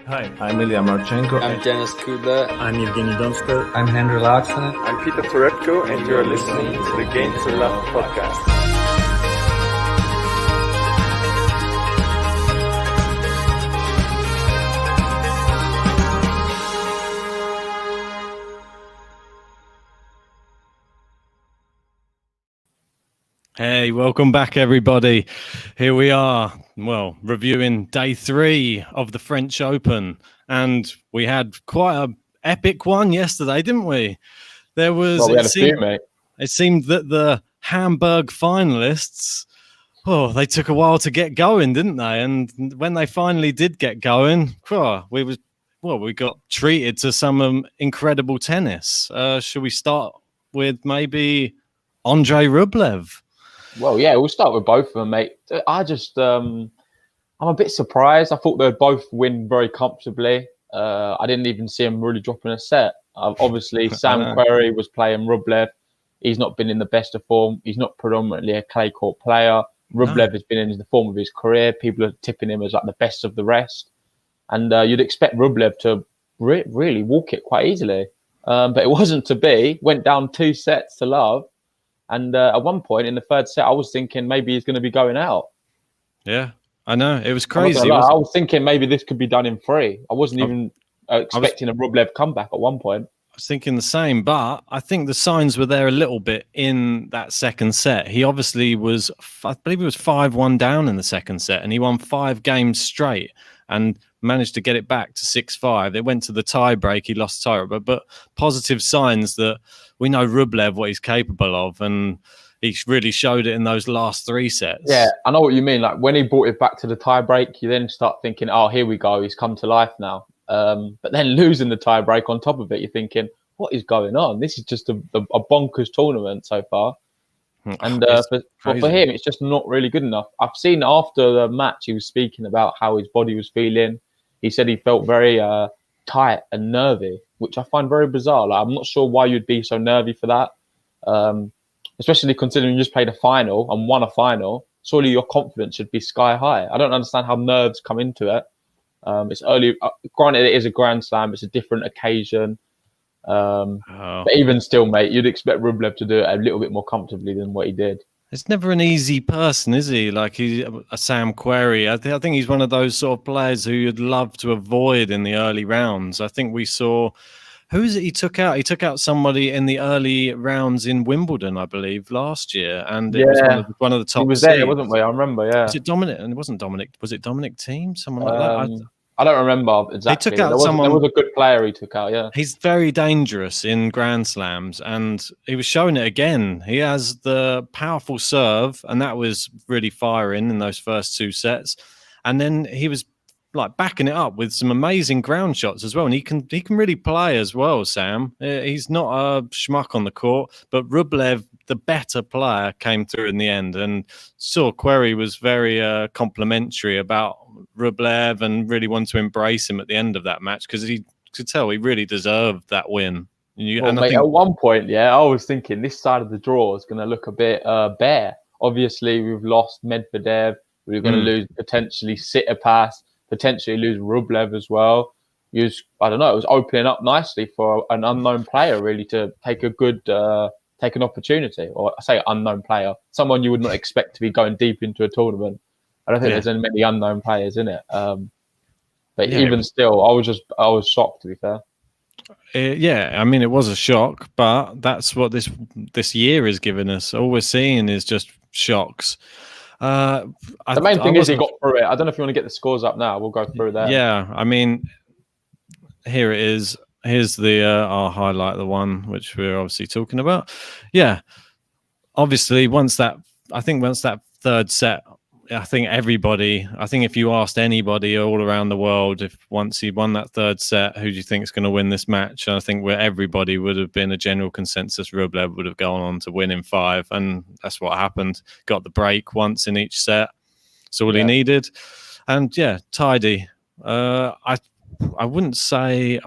Hi, I'm Ilya Marchenko. I'm Denis Kudla. I'm Evgeny Donskoy. I'm Henry Laaksonen. I'm Peter Torebko, and you're listening to the Game to Love podcast. Hey, welcome back, everybody. Here we are, reviewing day 3 of the French Open. And we had quite an epic one yesterday, didn't we? There was. We had a few, mate. It seemed that the Hamburg finalists, they took a while to get going, didn't they? And when they finally did get going, we got treated to some incredible tennis. Should we start with maybe Andrei Rublev? Well, yeah, we'll start with both of them, mate. I'm a bit surprised. I thought they'd both win very comfortably. I didn't even see him really dropping a set. Obviously, Sam Querrey was playing Rublev. He's not been in the best of form. He's not predominantly a clay court player. Rublev has been in the form of his career. People are tipping him as like the best of the rest. And you'd expect Rublev to really walk it quite easily. But it wasn't to be. Went down 2 sets to love. And at one point in the third set, I was thinking maybe he's going to be going out. Yeah, I know. It was crazy. I was thinking maybe this could be done in 3. I wasn't even expecting a Rublev comeback at one point. I was thinking the same, but I think the signs were there a little bit in that second set. He obviously was, I believe he was 5-1 down in the second set, and he won 5 games straight and managed to get it back to 6-5. It went to the tie break. He lost tie, but positive signs that we know Rublev, what he's capable of, and he really showed it in those last 3 sets. Yeah, I know what you mean. Like when he brought it back to the tie break, you then start thinking, oh, here we go. He's come to life now. But then losing the tie break on top of it, you're thinking, what is going on? This is just a bonkers tournament so far. And for him, it's just not really good enough. I've seen after the match, he was speaking about how his body was feeling. He said he felt very tight and nervy, which I find very bizarre. Like, I'm not sure why you'd be so nervy for that, especially considering you just played a final and won a final. Surely your confidence should be sky high. I don't understand how nerves come into it. It's early. Granted, it is a Grand Slam. It's a different occasion. But even still, mate, you'd expect Rublev to do it a little bit more comfortably than what he did. It's never an easy person, is he? Like he's a Sam Querrey. I think he's one of those sort of players who you'd love to avoid in the early rounds. I think we saw, who is it he took out? He took out somebody in the early rounds in Wimbledon, I believe, last year. And it was one of the top. He was there, wasn't we? I remember, yeah. Was it Dominic? And it wasn't Dominic. Was it Dominic Thiem? Someone like that? I don't remember exactly. He took out someone. There was a good player he took out, yeah. He's very dangerous in Grand Slams, and he was showing it again. He has the powerful serve, and that was really firing in those first 2 sets. And then he was like backing it up with some amazing ground shots as well. And he can really play as well, Sam. He's not a schmuck on the court, but Rublev, the better player, came through in the end. And Querrey was very complimentary about Rublev and really wanted to embrace him at the end of that match because he could tell he really deserved that win. At one point, I was thinking this side of the draw is going to look a bit bare. Obviously, we've lost Medvedev. We're going to lose potentially Tsitsipas, potentially lose Rublev as well. It was opening up nicely for an unknown player really to take take an opportunity, or I say unknown player, someone you would not expect to be going deep into a tournament. I don't think there's many unknown players in it. But even still, I was shocked, to be fair. I mean, it was a shock, but that's what this year is giving us. All we're seeing is just shocks. The main thing is he got through it. I don't know if you want to get the scores up now. We'll go through that. Yeah, I mean, here it is. Here's I'll highlight the one which we're obviously talking about. Yeah, obviously, once that third set, I think if you asked anybody all around the world, if once he won that third set, who do you think is going to win this match? And I think everybody would have been a general consensus. Rublev would have gone on to win in 5, and that's what happened. Got the break once in each set. That's all he needed. And tidy. I wouldn't say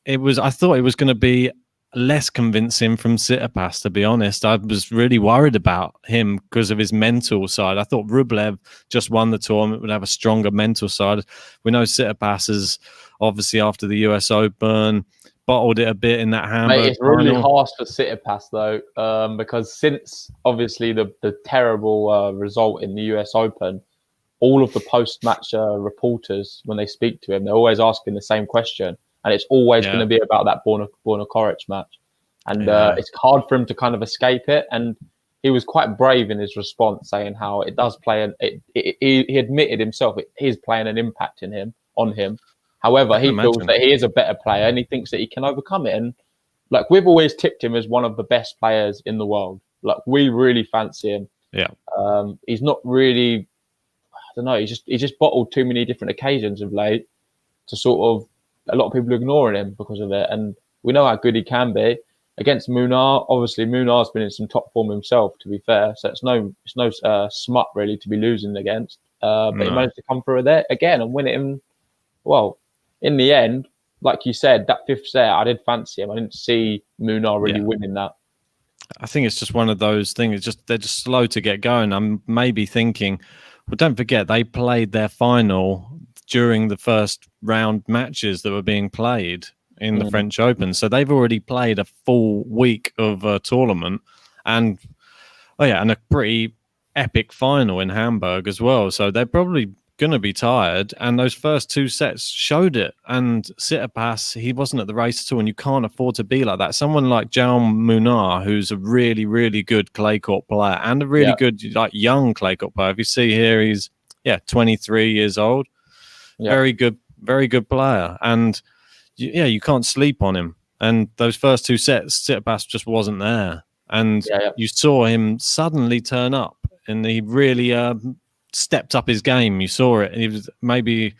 it was. I thought it was going to be less convincing from Tsitsipas, to be honest. I was really worried about him because of his mental side. I thought Rublev just won the tournament, would have a stronger mental side. We know Tsitsipas is obviously after the US Open, bottled it a bit in that Hamburg Mate, it's really final. harsh for Tsitsipas though, because since obviously the terrible result in the US Open, all of the post-match reporters, when they speak to him, they're always asking the same question. And it's always going to be about that Borna Coric match. And it's hard for him to kind of escape it. And he was quite brave in his response, saying how it does play, and he admitted himself it is playing an impact on him. However, he feels that he is a better player and he thinks that he can overcome it. And like, we've always tipped him as one of the best players in the world. Like, we really fancy him. Yeah. He's not really, I don't know, he's just bottled too many different occasions of late to sort of, a lot of people ignoring him because of it, and we know how good he can be against Munar. Obviously, Munar's been in some top form himself, to be fair, so it's no smut really to be losing against. But he managed to come through there again and win it. Well, in the end, like you said, that fifth set, I did fancy him. I didn't see Munar really winning that. I think it's just one of those things. They're just slow to get going. I'm maybe thinking, well, don't forget they played their final during the first round matches that were being played in the French Open. So they've already played a full week of a tournament and a pretty epic final in Hamburg as well. So they're probably going to be tired. And those first two sets showed it. And Tsitsipas, he wasn't at the race at all. And you can't afford to be like that. Someone like Jaume Munar, who's a really, really good clay court player and a really good, like, young clay court player. If you see here, he's 23 years old. Very good player, and you can't sleep on him. And those first two sets, Tsitsipas just wasn't there, and you saw him suddenly turn up, and he really stepped up his game. You saw it. He was, maybe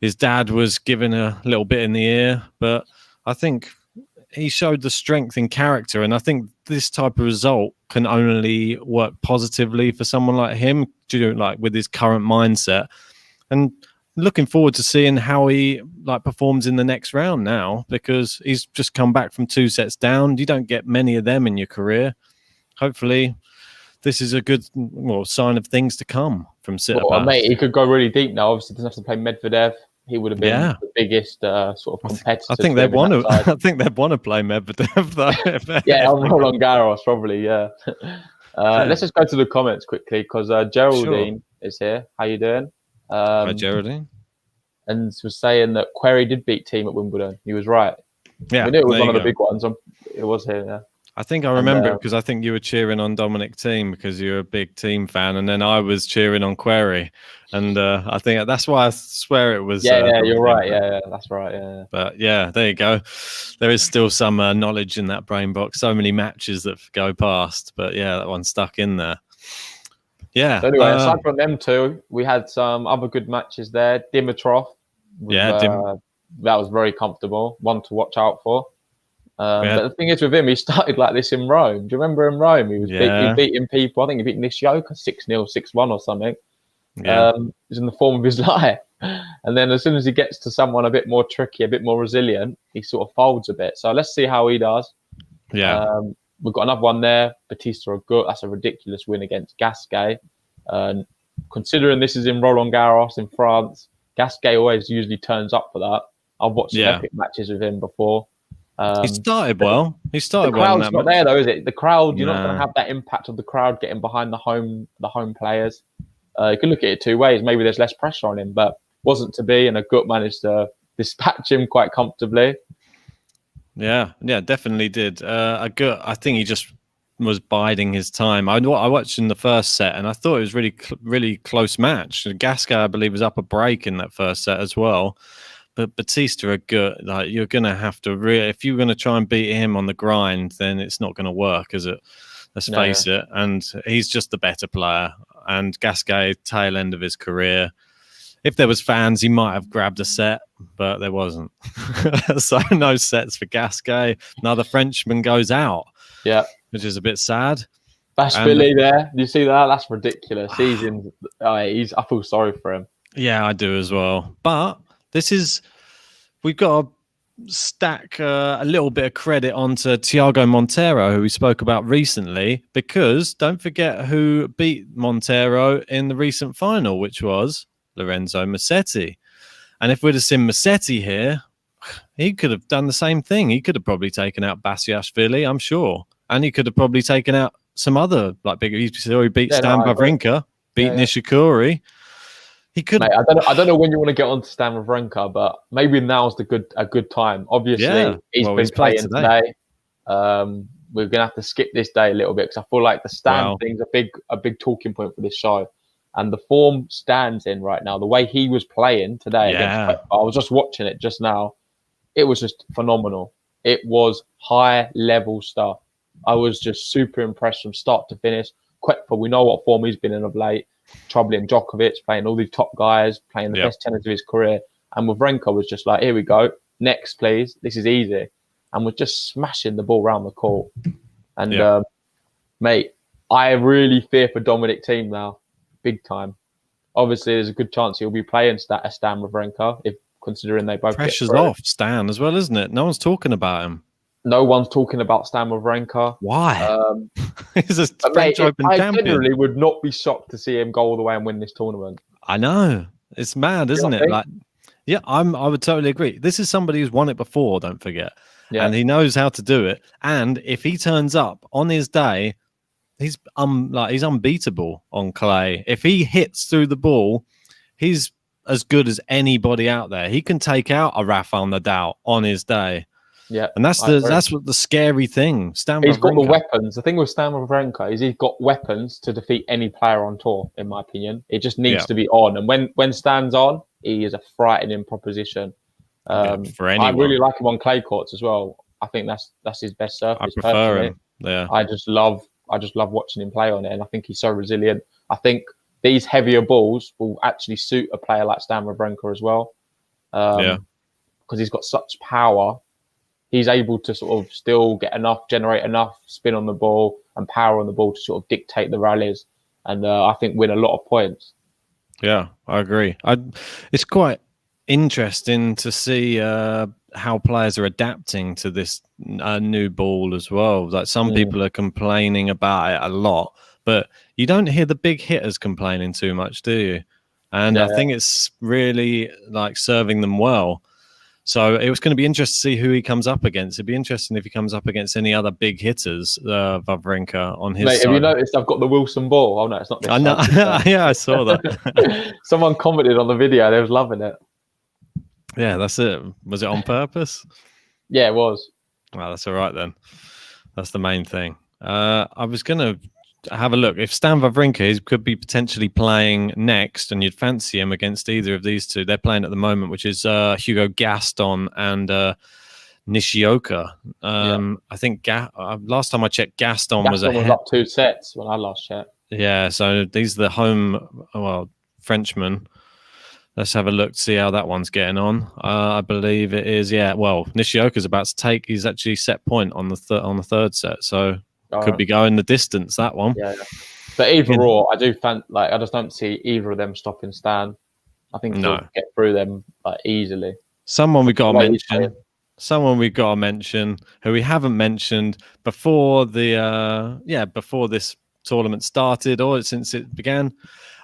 his dad was giving a little bit in the ear, but I think he showed the strength in character, and I think this type of result can only work positively for someone like him, like with his current mindset. And looking forward to seeing how he performs in the next round now, because he's just come back from 2 sets down. You don't get many of them in your career. Hopefully, this is a good sign of things to come from Tsitsipas. Well, mate, he could go really deep now. Obviously, doesn't have to play Medvedev. He would have been the biggest sort of competitor. I think they'd want to. I think they'd want to play Medvedev though. On Roland Garros probably. Yeah. Let's just go to the comments quickly because Geraldine is here. How you doing? Hi, Geraldine. And was saying that Querrey did beat Team at Wimbledon. He was right. Yeah, we knew it was one of the big ones. It was here. Yeah. I think I remember it because I think you were cheering on Dominic Thiem because you're a big Thiem fan, and then I was cheering on Querrey, and I think that's why I swear it was. You're right. Yeah, that's right. Yeah. But there you go. There is still some knowledge in that brain box. So many matches that go past, but that one stuck in there. Yeah. So anyway, aside from them two, we had some other good matches there. Dimitrov. That was very comfortable. One to watch out for. But the thing is with him, he started like this in Rome. Do you remember in Rome? He was beating people. I think he beat Nishioka 6-0, 6-1 or something. Yeah. He's in the form of his life. And then as soon as he gets to someone a bit more tricky, a bit more resilient, he sort of folds a bit. So let's see how he does. Yeah. We've got another one there. Batista Agut. That's a ridiculous win against Gasquet. Considering this is in Roland Garros in France, Gasquet always usually turns up for that. I've watched some epic matches with him before. He started well. The crowd's not there though, is it? The crowd, you're not going to have that impact of the crowd getting behind the home players. You can look at it two ways. Maybe there's less pressure on him, but wasn't to be, and Agut managed to dispatch him quite comfortably. Yeah, definitely did. Agut, I think he just was biding his time. I watched in the first set, and I thought it was really close match. Gasquet, I believe, was up a break in that first set as well. But Batista Agut, like, you're going to have to really, if you're going to try and beat him on the grind, then it's not going to work, is it? Let's face it. And he's just the better player. And Gasquet, tail end of his career. If there was fans, he might have grabbed a set, but there wasn't. So no sets for Gasquet. Another Frenchman goes out. Yeah. Which is a bit sad. Bashvili there. Do you see that? That's ridiculous. I feel sorry for him. Yeah, I do as well. But we've got to stack a little bit of credit onto Thiago Montero, who we spoke about recently, because don't forget who beat Montero in the recent final, which was Lorenzo Musetti. And if we'd have seen Musetti here, he could have done the same thing. He could have probably taken out Basilashvili, I'm sure. And he could have probably taken out some other bigger. He beat Stan Wawrinka, beat Nishikori. He could. Mate, I don't know when you want to get on to Stan Wawrinka, but maybe now's a good time. Obviously, he's been playing today. We're gonna have to skip this day a little bit because I feel like the Stan thing's a big talking point for this show, and the form Stan's in right now. The way he was playing today, I was just watching it just now. It was just phenomenal. It was high level stuff. I was just super impressed from start to finish. Quetfa, we know what form he's been in of late. Troubling Djokovic, playing all these top guys, playing the best tennis of his career. And Wawrinka was just like, here we go. Next, please. This is easy. And we're just smashing the ball around the court. And, mate, I really fear for Dominic Thiem now. Big time. Obviously, there's a good chance he'll be playing Stan Wawrinka, if considering they both pressure's off Stan as well, isn't it? No one's talking about him. No one's talking about Stan Wawrinka. Why? He's a French Open champion. I generally would not be shocked to see him go all the way and win this tournament. I know. It's mad, isn't it? I would totally agree. This is somebody who's won it before, don't forget. Yeah. And he knows how to do it. And if he turns up on his day, he's unbeatable on clay. If he hits through the ball, he's as good as anybody out there. He can take out a Rafael Nadal on his day. Yeah, and that's what the scary thing. He's got the weapons. The thing with Stan Wawrinka is he's got weapons to defeat any player on tour. In my opinion, it just needs to be on. And when Stan's on, he is a frightening proposition. For anyone. I really like him on clay courts as well. I think that's his best surface. I prefer him. Yeah, I just love watching him play on it, and I think he's so resilient. I think these heavier balls will actually suit a player like Stan Wawrinka as well. Because he's got such power. He's able to sort of still generate enough spin on the ball and power on the ball to sort of dictate the rallies and I think win a lot of points. Yeah, I agree. It's quite interesting to see how players are adapting to this new ball as well. Like some people are complaining about it a lot, but you don't hear the big hitters complaining too much, do you? And I think it's really serving them well. So it was going to be interesting to see who he comes up against. It'd be interesting if he comes up against any other big hitters, Wawrinka on his side. Have you noticed I've got the Wilson ball? Oh, no, it's not this. I know. Yeah, I saw that. Someone commented on the video. They was loving it. Yeah, that's it. Was it on purpose? Yeah, it was. Well, that's all right then. That's the main thing. I was going to have a look. If Stan Wawrinka could be potentially playing next, and you'd fancy him against either of these two, they're playing at the moment, which is Hugo Gaston and Nishioka. I think last time I checked, Gaston was up 2 sets when I last checked. Yeah, so these are the home Frenchmen. Let's have a look to see how that one's getting on. I believe it is. Yeah, well, Nishioka's about to take. He's actually set point on the third set, so. Could be going the distance, that one. Yeah. But either or, I just don't see either of them stopping Stan. I think he'll get through them easily. Someone we got to mention who we haven't mentioned before before this tournament started or since it began.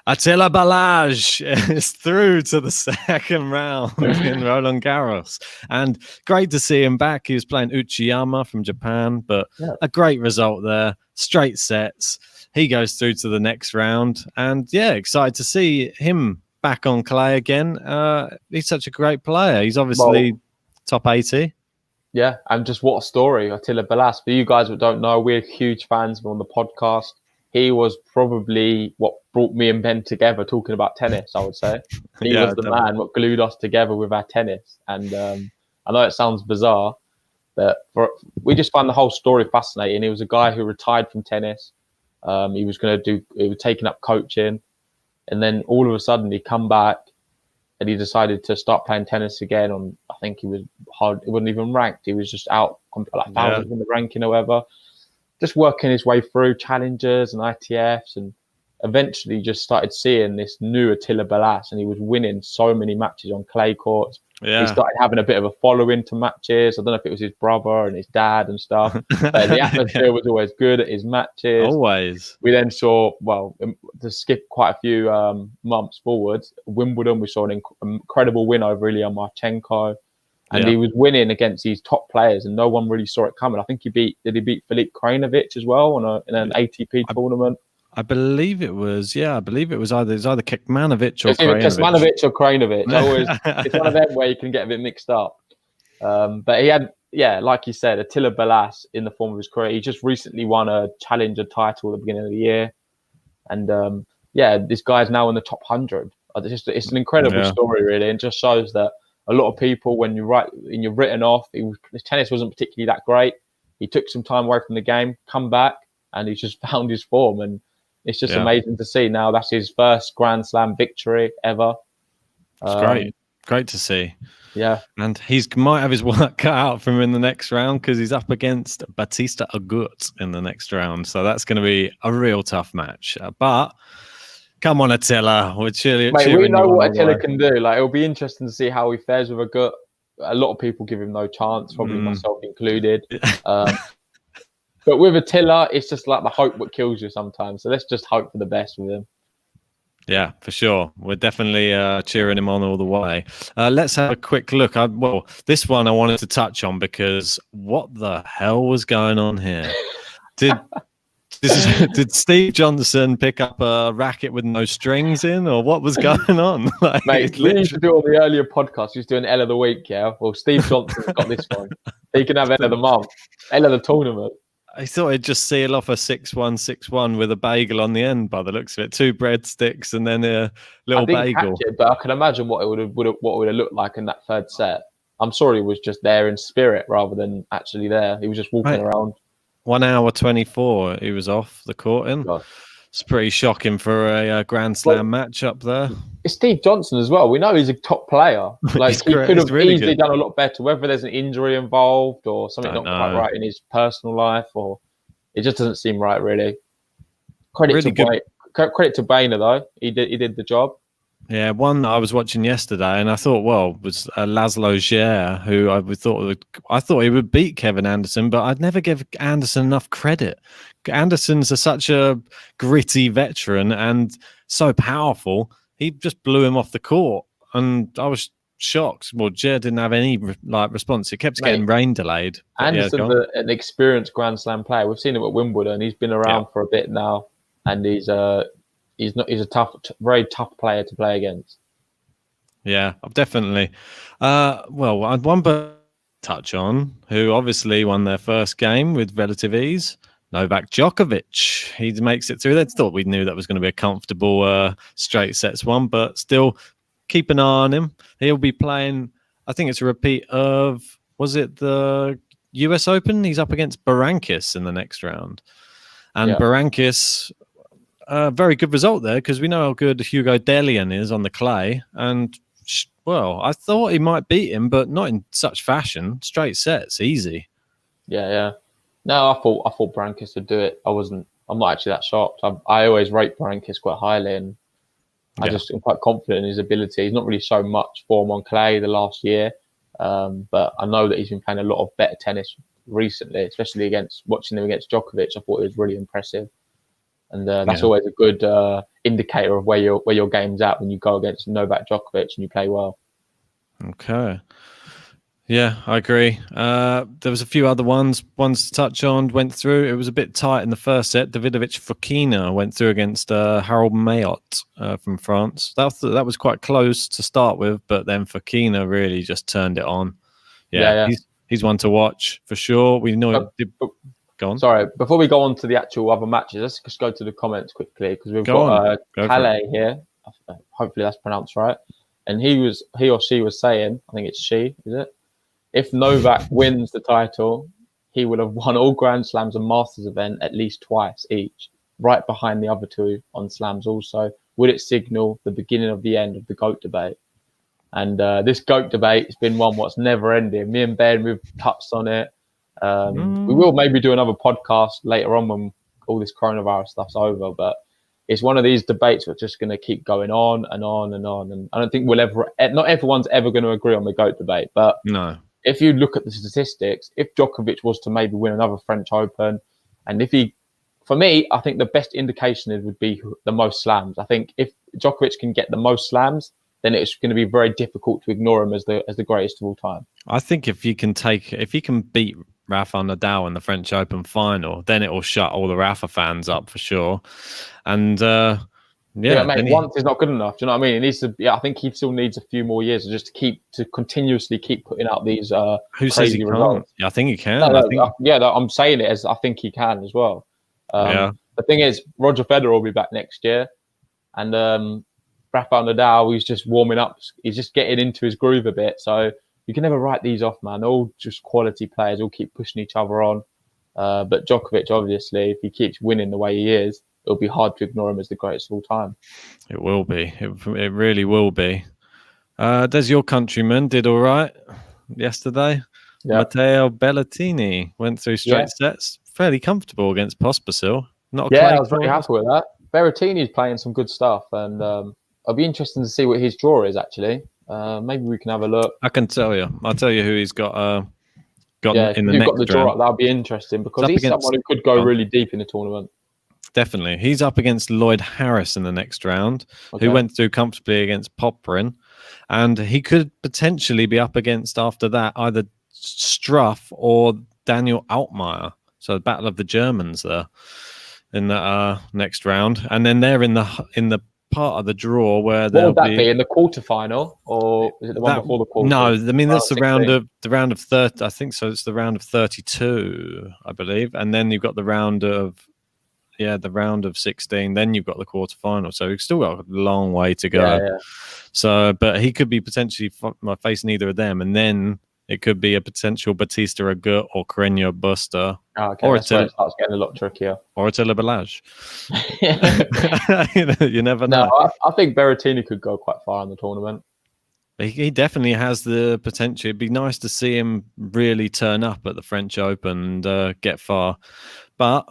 Attila Balázs is through to the second round in Roland Garros. And great to see him back. He was playing Uchiyama from Japan, but a great result there. Straight sets. He goes through to the next round. And excited to see him back on clay again. He's such a great player. He's obviously top 80. Yeah, and just what a story, Attila Balázs. For you guys that don't know, we're huge fans on the podcast. He was probably what brought me and Ben together talking about tennis, I would say. He was the man what glued us together with our tennis. And I know it sounds bizarre, but we just find the whole story fascinating. He was a guy who retired from tennis. He was taking up coaching. And then all of a sudden he come back and he decided to start playing tennis again. I think he was hard. He wasn't even ranked. He was just out thousands in the ranking or whatever. Just working his way through challenges and ITFs, and eventually just started seeing this new Attila Balazs, and he was winning so many matches on clay courts. Yeah. He started having a bit of a following to matches. I don't know if it was his brother and his dad and stuff, but the atmosphere was always good at his matches. Always. We then saw, to skip quite a few months forwards, Wimbledon, we saw an incredible win over Ilya Marchenko. And he was winning against these top players, and no one really saw it coming. I think he beat Filip Krajinovic as well in an ATP tournament. I believe it was. Yeah, I believe it was either Kekmanovic or Krajinovic. Kekmanovic or Krajinovic. It's one of them where you can get a bit mixed up. But he had, like you said, Attila Balazs in the form of his career. He just recently won a challenger title at the beginning of the year, and this guy's now in the top 100. It's an incredible story, really, and just shows that a lot of people, when you're written off, his tennis wasn't particularly that great. He took some time away from the game, come back, and he's just found his form. And it's just amazing to see. Now that's his first Grand Slam victory ever. It's great to see. Yeah, and he might have his work cut out for him in the next round because he's up against Bautista Agut in the next round. So that's going to be a real tough match. But come on, Attila. We know what Attila can do. Like, it'll be interesting to see how he fares with Agut. A lot of people give him no chance, probably myself included. But with Attila, it's just like the hope what kills you sometimes. So let's just hope for the best with him. Yeah, for sure. We're definitely cheering him on all the way. Let's have a quick look. This one I wanted to touch on because what the hell was going on here? Did Steve Johnson pick up a racket with no strings in, or what was going on? Mate, we used to do on the earlier podcast, he was doing L of the Week, yeah? Well, Steve Johnson's got this one. He can have L of the month, L of the tournament. I thought he'd just seal off a 6-1, 6-1 with a bagel on the end by the looks of it. 2 breadsticks and then a little bagel. Catch it, but I can imagine what it would have looked like in that third set. I'm sure he was just there in spirit rather than actually there. He was just walking around. 1 hour 24 he was off the court in. God. It's pretty shocking for a Grand Slam match up there. It's Steve Johnson as well. We know he's a top player. Like, he could have easily done a lot better, whether there's an injury involved or something not quite right in his personal life, or it just doesn't seem right, really. Credit to Boehner, though. He did the job. Yeah, one I was watching yesterday, and I thought, was Laszlo Djere, who I thought he would beat Kevin Anderson, but I'd never give Anderson enough credit. Anderson's such a gritty veteran and so powerful. He just blew him off the court, and I was shocked. Well, Djere didn't have any response. It kept getting rain delayed. Anderson's an experienced Grand Slam player. We've seen him at Wimbledon. He's been around for a bit now, and he's a very tough player to play against. Yeah, definitely. I'd one but touch on who obviously won their first game with relative ease. Novak Djokovic. He makes it through. They thought we knew that was going to be a comfortable straight sets one, but still keep an eye on him. He'll be playing, I think it's a repeat of, was it the US Open? He's up against Berankis in the next round. And Berankis, very good result there because we know how good Hugo Dellien is on the clay. And, I thought he might beat him, but not in such fashion. Straight sets, easy. Yeah. No, I thought Berankis would do it. I'm not actually that shocked. I always rate Berankis quite highly, and I just am quite confident in his ability. He's not really shown much form on clay the last year, but I know that he's been playing a lot of better tennis recently, especially watching him against Djokovic. I thought it was really impressive, and that's always a good indicator of where your game's at when you go against Novak Djokovic and you play well. Okay. Yeah, I agree. There was a few other ones to touch on, went through. It was a bit tight in the first set. Davidovich Fokina went through against Harold Mayot from France. That was quite close to start with, but then Fokina really just turned it on. Yeah. He's one to watch for sure. We know. Go on. Sorry, before we go on to the actual other matches, let's just go to the comments quickly because we've got Calais here. Hopefully that's pronounced right. And he or she was saying, I think it's she, is it? If Novak wins the title, he will have won all Grand Slams and Masters event at least twice each, right behind the other two on Slams also. Would it signal the beginning of the end of the GOAT debate? And this GOAT debate has been one what's never ending. Me and Ben, we've touched on it. We will maybe do another podcast later on when all this coronavirus stuff's over. But it's one of these debates that's just going to keep going on and on and on. And I don't think not everyone's ever going to agree on the GOAT debate. But No. if you look at the statistics, if Djokovic was to maybe win another French Open, and for me, I think the best indication would be the most slams. I think if Djokovic can get the most slams, then it's going to be very difficult to ignore him as the greatest of all time. I think if he can beat Rafa Nadal in the French Open final, then it will shut all the Rafa fans up for sure. And once is not good enough. Do you know what I mean? It needs to. Yeah, I think he still needs a few more years just to continuously keep putting out these who says he results. can't? Yeah, I think he can. I'm saying it as I think he can as well. The thing is, Roger Federer will be back next year, and Rafael Nadal, he's just warming up. He's just getting into his groove a bit. So you can never write these off, man. They're all just quality players. All keep pushing each other on. But Djokovic, obviously, if he keeps winning the way he is, it'll be hard to ignore him as the greatest of all time. It will be. It really will be. Does your countryman did all right yesterday? Yeah. Matteo Berrettini went through straight sets, fairly comfortable against Pospisil. I was very happy with that. Berrettini's playing some good stuff, and I'll be interested to see what his draw is actually. Maybe we can have a look. I can tell you. I'll tell you who he's got. In the next got the draw round. That'll be interesting because he's someone who could go really deep in the tournament. Definitely. He's up against Lloyd Harris in the next round, who went through comfortably against Popperin. And he could potentially be up against, after that, either Struff or Daniel Altmaier. So the battle of the Germans there in the next round. And then they're in the part of the draw where they'll be in the quarterfinal, or is it the one before the quarter? No, I mean that's the round of 30. I think so. It's the round of 32, I believe, and then you've got the round of 16. Then you've got the quarterfinal. So you've still got a long way to go. Yeah. So, but he could be potentially facing either of them, and then it could be a potential Batista Agut or Carreño Busta. Or it starts getting a lot trickier. Or Attila Balazs. You never know. No, I think Berrettini could go quite far in the tournament. He definitely has the potential. It'd be nice to see him really turn up at the French Open and get far. But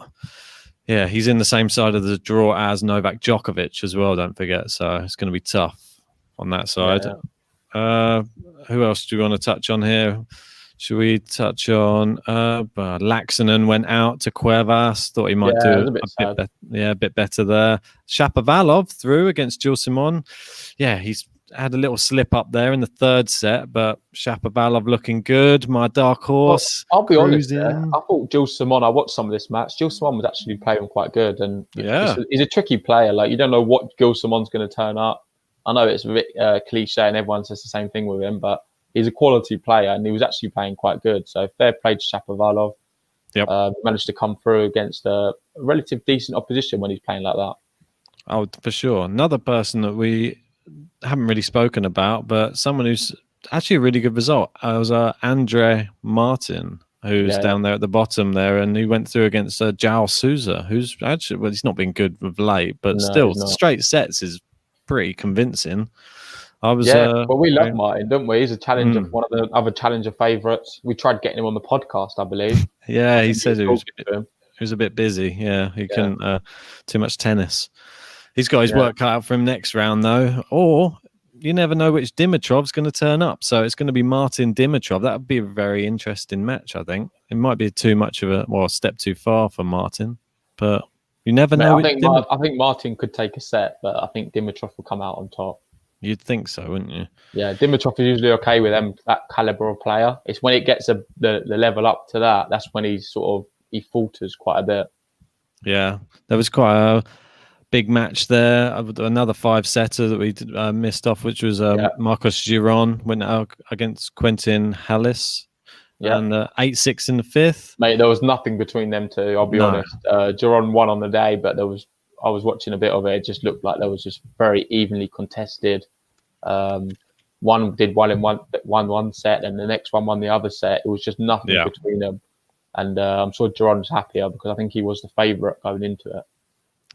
yeah, he's in the same side of the draw as Novak Djokovic as well, don't forget. So it's going to be tough on that side. Yeah. Who else do you want to touch on here? Should we touch on Laxonen went out to Cuevas? Thought he might do a bit better there. Shapovalov through against Gilles Simon. Yeah, he's had a little slip up there in the third set, but Shapovalov looking good. My dark horse. Well, I'll be honest. I thought Gilles Simon. I watched some of this match. Gilles Simon was actually playing quite good, and he's a tricky player. Like, you don't know what Gilles Simon's going to turn up. I know it's a bit cliche, and everyone says the same thing with him, but he's a quality player, and he was actually playing quite good. So fair play to Shapovalov. Managed to come through against a relative decent opposition when he's playing like that. Oh, for sure. Another person that we haven't really spoken about, but someone who's actually a really good result was Andre Martin, who's down there at the bottom there, and he went through against João Sousa, who's actually, he's not been good of late, but still straight sets is pretty convincing. We love Martin, don't we? He's a challenger, one of the other challenger favourites. We tried getting him on the podcast, I believe. Yeah, he said he was a bit busy. Yeah, he couldn't too much tennis. He's got his work cut out for him next round, though. Or you never know which Dimitrov's going to turn up. So it's going to be Martin Dimitrov. That would be a very interesting match, I think. It might be too much of a step too far for Martin, but you never know. I think Martin could take a set, but I think Dimitrov will come out on top. You'd think so, wouldn't you? Yeah, Dimitrov is usually okay with that caliber of player. It's when it gets the level up to that's when he falters quite a bit. Yeah, there was quite a big match there. Another 5-setter that we missed off, which was Marcos Giron went out against Quentin Hallis. And 8-6 in the fifth. Mate, there was nothing between them two, I'll be honest. Giron won on the day, but I was watching a bit of it. It just looked like there was just very evenly contested. One did well in one set, and the next one won the other set. It was just nothing between them. And I'm sure Giron's happier because I think he was the favourite going into it.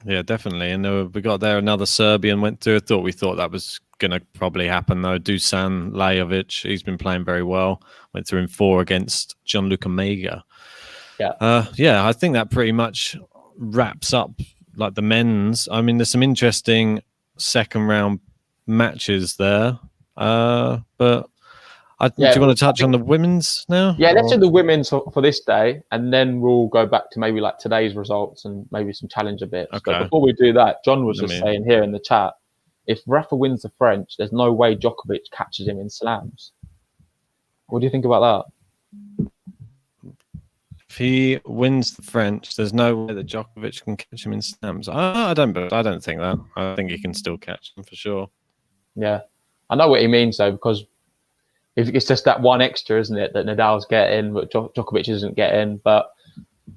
Yeah, definitely. And we got there another Serbian went through. We thought that was going to probably happen, though. Dusan Lajovic, he's been playing very well. Went through in 4 against Gianluca Mega. I think that pretty much wraps up like the men's. I mean, there's some interesting second round matches there. But do you want to touch on the women's now? Yeah, let's do the women's for this day, and then we'll go back to maybe like today's results and maybe some challenger bits. Okay. But before we do that, John was just saying here in the chat, if Rafa wins the French, there's no way Djokovic catches him in slams. What do you think about that? If he wins the French, there's no way that Djokovic can catch him in slams. I don't think that. I think he can still catch him for sure. Yeah, I know what he means though, because if it's just that one extra, isn't it, that Nadal's getting, but Djokovic isn't getting. But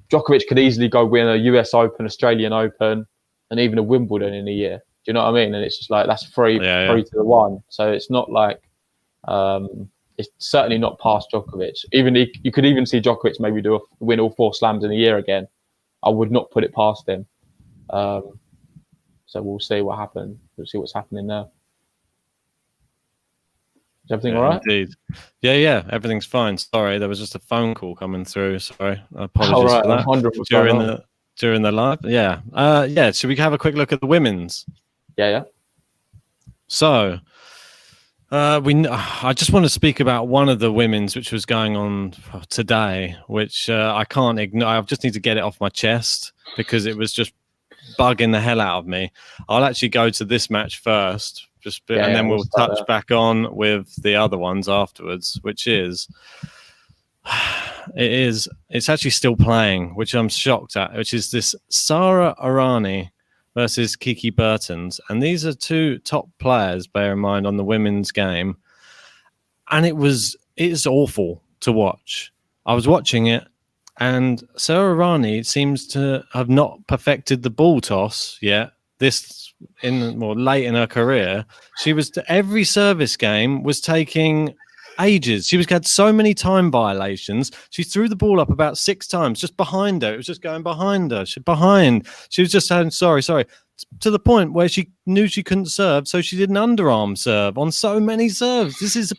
Djokovic could easily go win a US Open, Australian Open, and even a Wimbledon in a year. Do you know what I mean? And it's just like that's free to the one. So it's not like it's certainly not past Djokovic. You could even see Djokovic maybe win all 4 slams in a year again. I would not put it past him. So we'll see what happens. We'll see what's happening there. Is everything all right? Indeed. Yeah, everything's fine. Sorry, there was just a phone call coming through. Sorry, apologies for that. Wonderful. During the live. Yeah. Should we have a quick look at the women's? Yeah. So, I just want to speak about one of the women's which was going on today, which I can't ignore. I just need to get it off my chest because it was just bugging the hell out of me. It's actually go to this match first. And then we'll touch back on with the other ones afterwards, which is it's actually still playing, which I'm shocked at, which is this Sara Arani versus Kiki Burtons. And these are 2 top players, bear in mind, on the women's game. And it's awful to watch. I was watching it, and Sara Arani seems to have not perfected the ball toss yet. Late in her career, every service game was taking ages. She had so many time violations. She threw the ball up about 6 times just behind her. It was just going behind her. She was just saying sorry, to the point where she knew she couldn't serve, so she did an underarm serve on so many serves. This is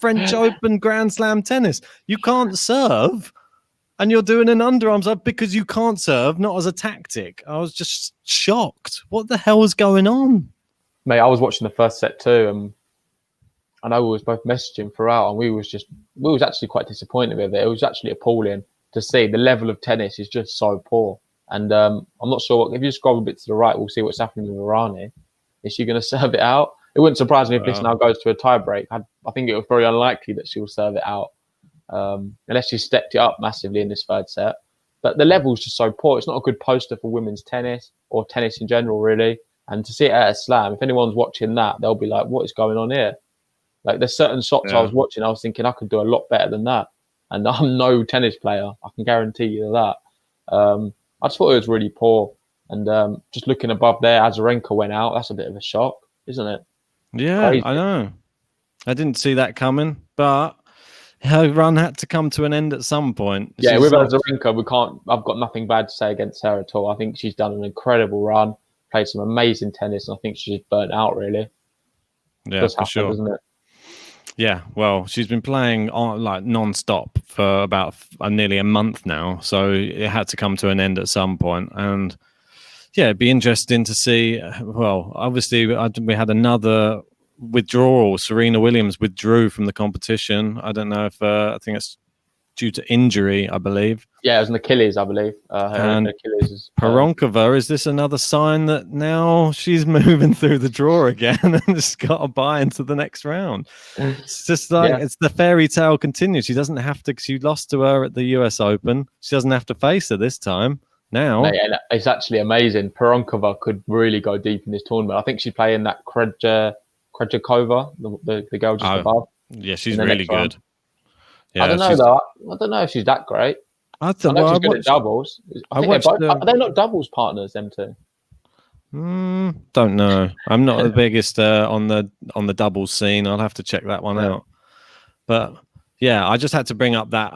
French Open Grand Slam tennis. You can't serve. And you're doing an underarms up because you can't serve, not as a tactic. I was just shocked. What the hell was going on? Mate, I was watching the first set too, and I know we was both messaging throughout, and we was actually quite disappointed with it. It was actually appalling to see. The level of tennis is just so poor. And I'm not sure, if you scroll a bit to the right, we'll see what's happening with Arani. Is she going to serve it out? It wouldn't surprise me if this now goes to a tie break. I think it was very unlikely that she will serve it out. Unless she stepped it up massively in this third set. But the level's just so poor. It's not a good poster for women's tennis or tennis in general, really. And to see it at a slam, if anyone's watching that, they'll be like, what is going on here? Like, there's certain shots I was watching, I was thinking I could do a lot better than that. And I'm no tennis player. I can guarantee you that. I just thought it was really poor. And just looking above there, Azarenka went out. That's a bit of a shock, isn't it? Yeah, crazy. I know. I didn't see that coming, but her run had to come to an end at some point. Yeah, with Azarenka, I've got nothing bad to say against her at all. I think she's done an incredible run, played some amazing tennis, and I think she's burnt out, really. Yeah, for sure. Isn't it? Yeah, well, she's been playing like non-stop for about nearly a month now, so it had to come to an end at some point. And yeah, it'd be interesting to see. Well, obviously, we had another withdrawal. Serena Williams withdrew from the competition. I don't know if I think it's due to injury, I believe. Yeah, it was an Achilles, I believe. And Achilles is, Piskova, is this another sign that now she's moving through the draw again and just got to buy into the next round? It's just like it's the fairy tale continues. She doesn't have to. She lost to her at the US Open. She doesn't have to face her this time. Now it's actually amazing. Piskova could really go deep in this tournament. I think she's playing that Krejcikova, the girl just above. Yeah, she's really good. Yeah, I don't know though. I don't know if she's that great. I know she's good at doubles. Are they not doubles partners, them two? Don't know. I'm not the biggest on the doubles scene. I'll have to check that one out. But yeah, I just had to bring up that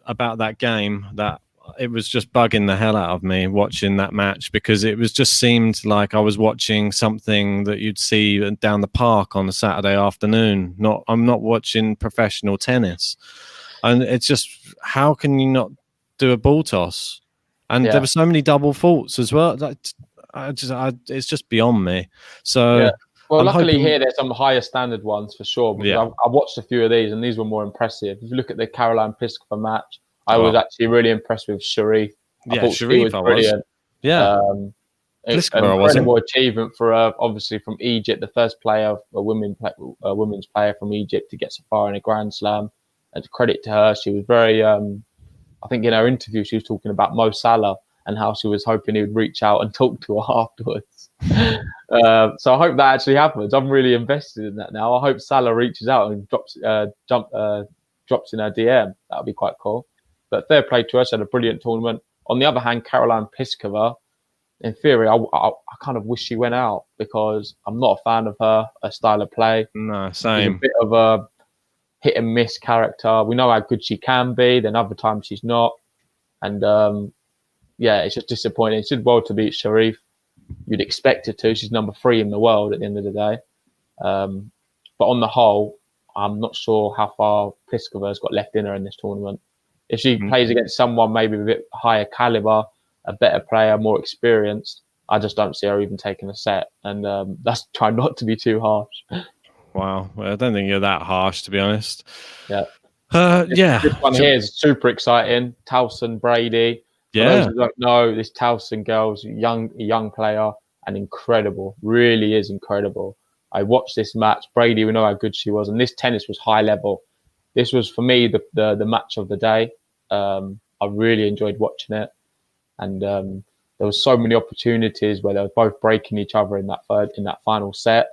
about that game, that it was just bugging the hell out of me watching that match, because it was just seemed like I was watching something that you'd see down the park on a Saturday afternoon. I'm not watching professional tennis. And it's just, how can you not do a ball toss? and there were so many double faults as well. It's just beyond me. So. Yeah. Well, I'm luckily hoping... here there's some higher standard ones for sure. Because I've watched a few of these, and these were more impressive. If you look at the Caroline Piskova match, I was actually really impressed with Sharif. I thought she was brilliant. Yeah, incredible achievement for obviously from Egypt, the first player, a women's player from Egypt to get so far in a Grand Slam. And credit to her, she was very. I think in her interview she was talking about Mo Salah and how she was hoping he would reach out and talk to her afterwards. So I hope that actually happens. I'm really invested in that now. I hope Salah reaches out and drops in her DM. That would be quite cool. But fair play to her. She had a brilliant tournament. On the other hand, Caroline Piskova, in theory, I kind of wish she went out because I'm not a fan of her style of play. No, same. She's a bit of a hit and miss character. We know how good she can be. Then other times she's not. And it's just disappointing. She did well to beat Sharif. You'd expect her to. She's number 3 in the world at the end of the day. But on the whole, I'm not sure how far Piskova's got left in her in this tournament. If she plays against someone maybe a bit higher caliber, a better player, more experienced, I just don't see her even taking a set. And that's trying not to be too harsh. Wow. Well, I don't think you're that harsh, to be honest. Yeah. This one here is super exciting. Towson Brady. For those who don't know, this Towson girl's a young player and incredible. Really is incredible. I watched this match. Brady, we know how good she was. And this tennis was high level. This was, for me, the match of the day. I really enjoyed watching it. And there was so many opportunities where they were both breaking each other in that final set.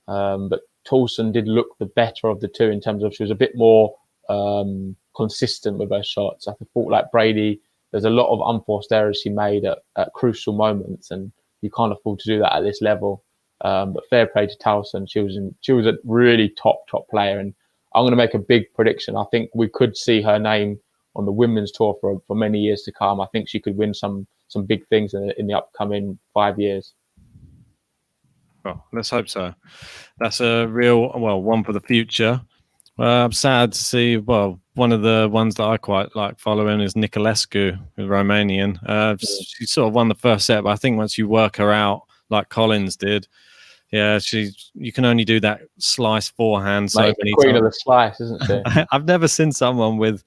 But Towson did look the better of the two in terms of she was a bit more consistent with her shots. I thought like Brady, there's a lot of unforced errors she made at crucial moments, and you can't afford to do that at this level. But fair play to Towson. She was a really top player, and I'm going to make a big prediction. I think we could see her name on the women's tour for many years to come. I think she could win some big things in the upcoming 5 years. Well, let's hope so. That's a real one for the future. I'm sad to see. Well, one of the ones that I quite like following is Nicolescu, the Romanian. She sort of won the first set, but I think once you work her out, like Collins did, you can only do that slice forehand so many times. Queen of the slice, isn't she? I've never seen someone with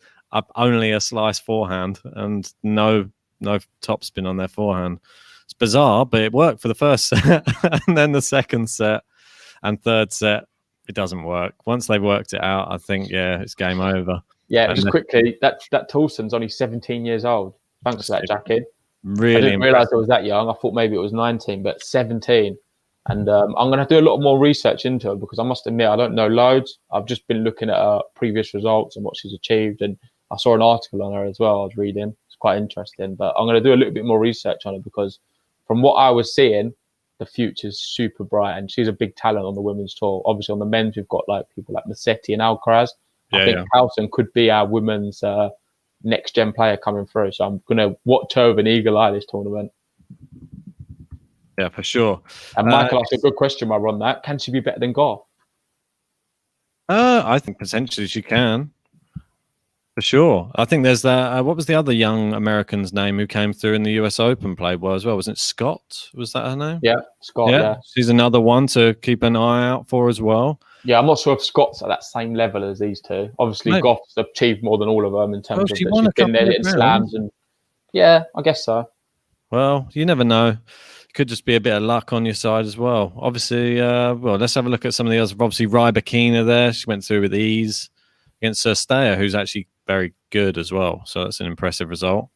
only a slice forehand and no topspin on their forehand. It's bizarre, but it worked for the first set, and then the second set and third set. It doesn't work. Once they've worked it out, I think, it's game over. Yeah, just quickly, that Towson's only 17 years old. Thanks for that, Jackie. Really? I didn't realise it was that young. I thought maybe it was 19, but 17. And I'm going to do a lot more research into her because I must admit, I don't know loads. I've just been looking at her previous results and what she's achieved. And I saw an article on her as well I was reading. It's quite interesting. But I'm going to do a little bit more research on her because from what I was seeing, the future's super bright, and she's a big talent on the women's tour. Obviously, on the men's, we've got like people like Musetti and Alcaraz. I think Towson could be our women's next gen player coming through. So I'm going to watch her with an eagle eye this tournament. Yeah, for sure. And Michael asked a good question while we're on that. Can she be better than Goff? I think potentially she can. For sure. I think there's that. What was the other young American's name who came through in the US Open, played well as well? Wasn't it Scott? Was that her name? Yeah, Scott. Yeah. She's another one to keep an eye out for as well. Yeah, I'm not sure if Scott's at that same level as these two. Obviously, Goff's achieved more than all of them in terms of that she's been there in slams. And yeah, I guess so. Well, you never know. Could just be a bit of luck on your side as well. Obviously, let's have a look at some of the others. Obviously, Rybakina there. She went through with ease against Steyer, who's actually very good as well. So that's an impressive result.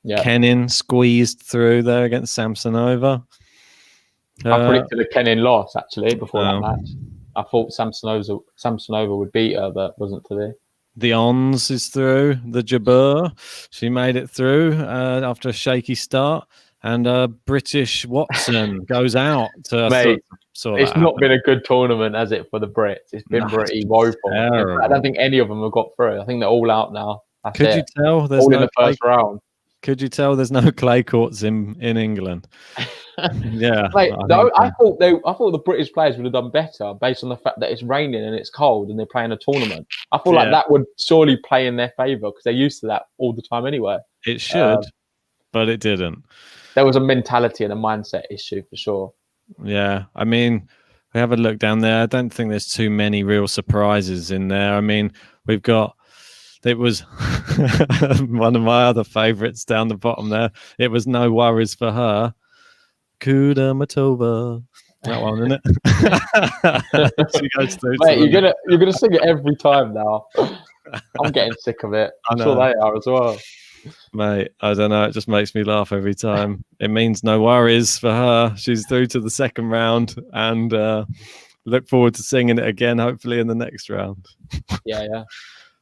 Yeah. Kenin squeezed through there against Samsonova. I predicted a Kenin loss, actually, before that match. I thought Samsonova would beat her, but wasn't today. The Ons is through. The Jabeur, she made it through after a shaky start. And British Watson goes out. Mate, it's not been a good tournament, has it, for the Brits? It's been pretty woeful. I don't think any of them have got through. I think they're all out now. Could you tell there's all in the first round? Could you tell there's no clay courts in England? Yeah. Mate, I thought the British players would have done better based on the fact that it's raining and it's cold and they're playing a tournament. I feel like that would surely play in their favour because they're used to that all the time anyway. It should. but it didn't. There was a mentality and a mindset issue for sure. Yeah, I mean, we have a look down there. I don't think there's too many real surprises in there. I mean, we've got, it was one of my other favourites down the bottom there. It was no worries for her. Kudamatova. That one, isn't it? She goes through. Mate, you're gonna sing it every time now. I'm getting sick of it. I'm sure they are as well. Mate, I don't know. It just makes me laugh every time. It means no worries for her. She's through to the second round, and look forward to singing it again, hopefully in the next round. Yeah.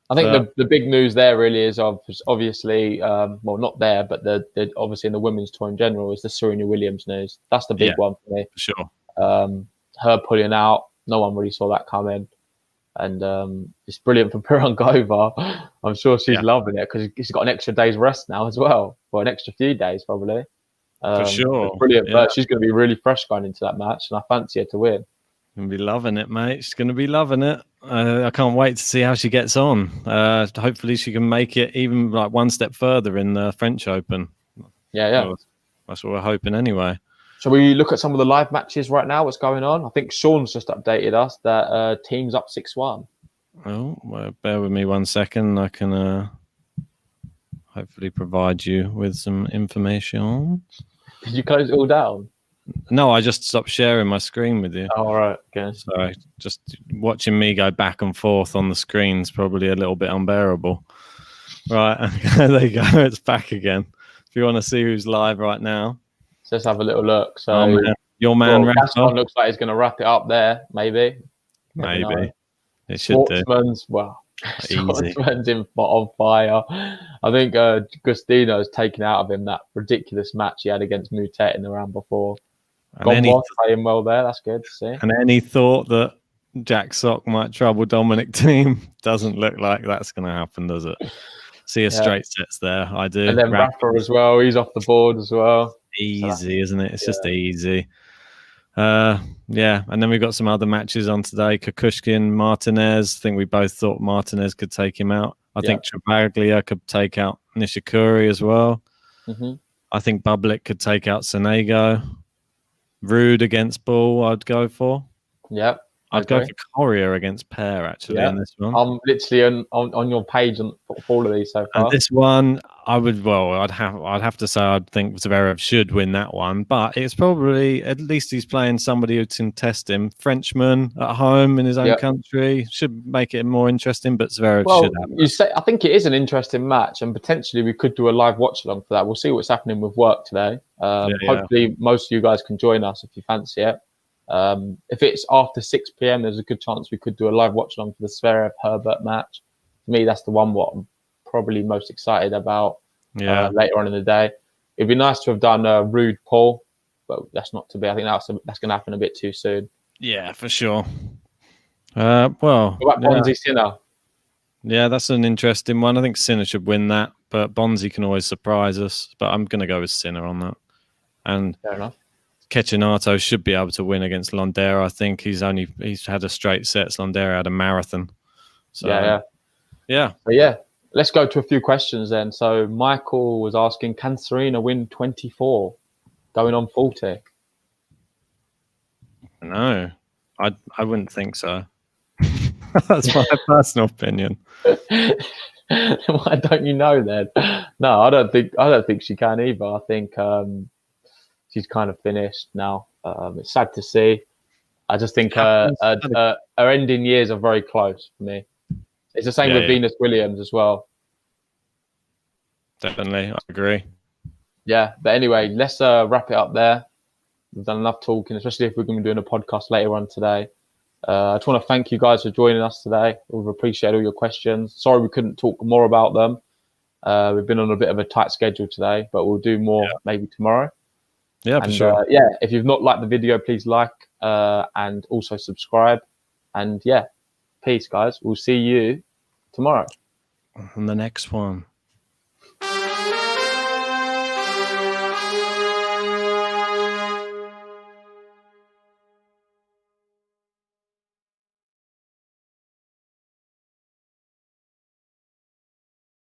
I think the big news there really is obviously, well, not there, but the obviously in the women's tour in general is the Serena Williams news. That's the big one for me. For sure. Her pulling out, no one really saw that coming. And it's brilliant for Pirongova. I'm sure she's loving it because she's got an extra day's rest now as well, or an extra few days probably. For sure. Brilliant. But she's going to be really fresh going into that match, and I fancy her to win. Going to be loving it, mate. She's going to be loving it. I can't wait to see how she gets on. Hopefully she can make it even like one step further in the French Open. Yeah. So that's what we're hoping anyway. Shall we look at some of the live matches right now? What's going on? I think Sean's just updated us that team's up 6-1. Oh, well, bear with me 1 second. I can hopefully provide you with some information. Did you close it all down? No, I just stopped sharing my screen with you. Oh, all right. Okay. Sorry, just watching me go back and forth on the screen's probably a little bit unbearable. Right, there you go. It's back again. If you want to see who's live right now. So let's have a little look. So your man Gaston looks like he's going to wrap it up there, maybe. Maybe. It should do. Sportsman's on fire. I think Gustino's taken out of him that ridiculous match he had against Mutet in the round before. Gomos playing well there. That's good to see. And any thought that Jack Sock might trouble Dominic Thiem doesn't look like that's going to happen, does it? See a straight sets there. I do. And then Rafa as well. He's off the board as well. Easy, isn't it? It's just easy. And then we've got some other matches on today. Kukushkin, Martinez. I think we both thought Martinez could take him out. I think Trebaglia could take out Nishikori as well. Mm-hmm. I think Bublik could take out Sonego. Rude against Bull, I'd go for. Yep. I'd go for Correa against Pair actually in this one. I'm literally on your page on all of these so far. And this one, I'd have to say I'd think Zverev should win that one, but it's probably at least he's playing somebody who can test him. Frenchman at home in his own country should make it more interesting, but Zverev should have. I think it is an interesting match, and potentially we could do a live watch along for that. We'll see what's happening with work today. Hopefully, most of you guys can join us if you fancy it. If it's after 6 p.m, there's a good chance we could do a live watch along for the Zverev Herbert match. For me, that's the one what I'm probably most excited about later on in the day. It'd be nice to have done Rude Paul, but that's not to be. I think that's going to happen a bit too soon. Yeah, for sure. What about Bonzi Sinner? Yeah, that's an interesting one. I think Sinner should win that, but Bonzi can always surprise us. But I'm going to go with Sinner on that. And fair enough. Cecchinato should be able to win against Londero. I think he's had a straight set. Londero had a marathon. So, yeah. So, let's go to a few questions then. So Michael was asking, can Serena win 24 going on 40? No, I wouldn't think so. That's my personal opinion. Why don't you know then? No, I don't think she can either. I think she's kind of finished now. It's sad to see. I just think her ending years are very close for me. It's the same with Venus Williams as well. Definitely, I agree. Yeah, but anyway, let's wrap it up there. We've done enough talking, especially if we're going to be doing a podcast later on today. I just want to thank you guys for joining us today. We've appreciated all your questions. Sorry we couldn't talk more about them. We've been on a bit of a tight schedule today, but we'll do more maybe tomorrow. Yeah, for sure. If you've not liked the video, please like and also subscribe. And peace, guys. We'll see you tomorrow on the next one.